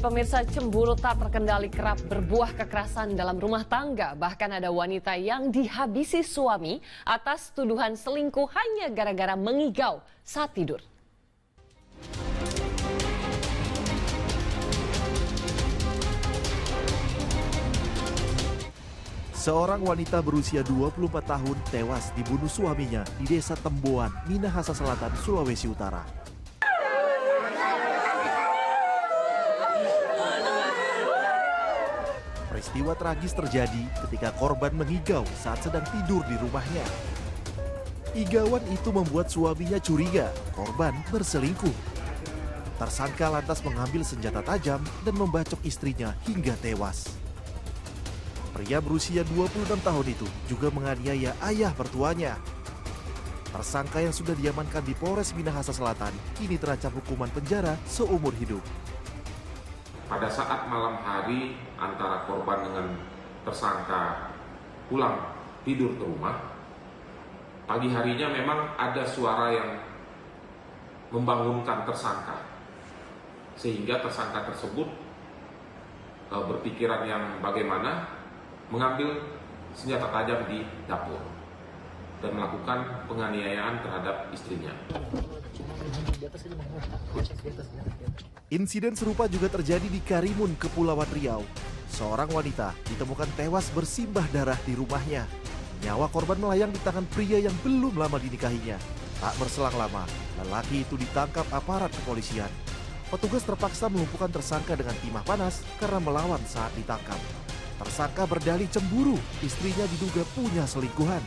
Pemirsa, cemburu tak terkendali kerap berbuah kekerasan dalam rumah tangga. Bahkan ada wanita yang dihabisi suami atas tuduhan selingkuh hanya gara-gara mengigau saat tidur. Seorang wanita berusia 24 tahun tewas dibunuh suaminya di Desa Temboan, Minahasa Selatan, Sulawesi Utara. Peristiwa tragis terjadi ketika korban mengigau saat sedang tidur di rumahnya. Igauan itu membuat suaminya curiga korban berselingkuh. Tersangka lantas mengambil senjata tajam dan membacok istrinya hingga tewas. Pria berusia 26 tahun itu juga menganiaya ayah mertuanya. Tersangka yang sudah diamankan di Polres Minahasa Selatan kini terancam hukuman penjara seumur hidup. Pada saat malam hari antara korban dengan tersangka pulang tidur ke rumah, pagi harinya memang ada suara yang membangunkan tersangka, sehingga tersangka tersebut berpikiran yang bagaimana mengambil senjata tajam di dapur dan melakukan penganiayaan terhadap istrinya. Insiden serupa juga terjadi di Karimun, Kepulauan Riau. Seorang wanita ditemukan tewas bersimbah darah di rumahnya. Nyawa korban melayang di tangan pria yang belum lama dinikahinya. Tak berselang lama, lelaki itu ditangkap aparat kepolisian. Petugas terpaksa melumpuhkan tersangka dengan timah panas karena melawan saat ditangkap. Tersangka berdalih cemburu, istrinya diduga punya selingkuhan.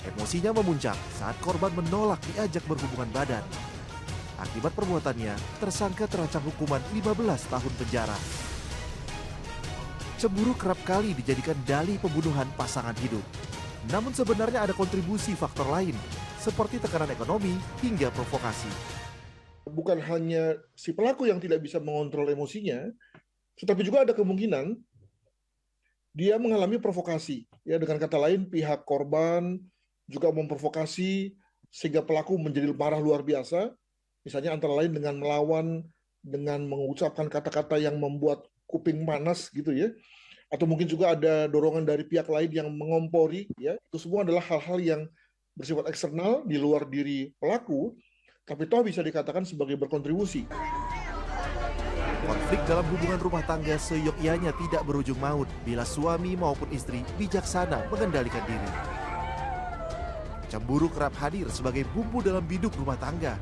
Emosinya memuncak saat korban menolak diajak berhubungan badan. Akibat perbuatannya, tersangka terancam hukuman 15 tahun penjara. Cemburu kerap kali dijadikan dalih pembunuhan pasangan hidup. Namun sebenarnya ada kontribusi faktor lain, seperti tekanan ekonomi hingga provokasi. Bukan hanya si pelaku yang tidak bisa mengontrol emosinya, tetapi juga ada kemungkinan dia mengalami provokasi. Ya, dengan kata lain, pihak korban juga memprovokasi sehingga pelaku menjadi marah luar biasa. Misalnya antara lain dengan melawan, dengan mengucapkan kata-kata yang membuat kuping panas gitu ya. Atau mungkin juga ada dorongan dari pihak lain yang mengompori ya. Itu semua adalah hal-hal yang bersifat eksternal di luar diri pelaku, tapi toh bisa dikatakan sebagai berkontribusi. Konflik dalam hubungan rumah tangga seyogyanya tidak berujung maut bila suami maupun istri bijaksana mengendalikan diri. Cemburu kerap hadir sebagai bumbu dalam biduk rumah tangga.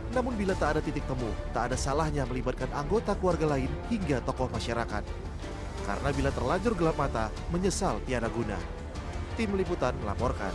Namun bila tak ada titik temu, tak ada salahnya melibatkan anggota keluarga lain hingga tokoh masyarakat. Karena bila terlanjur gelap mata, menyesal tiada guna. Tim Liputan melaporkan.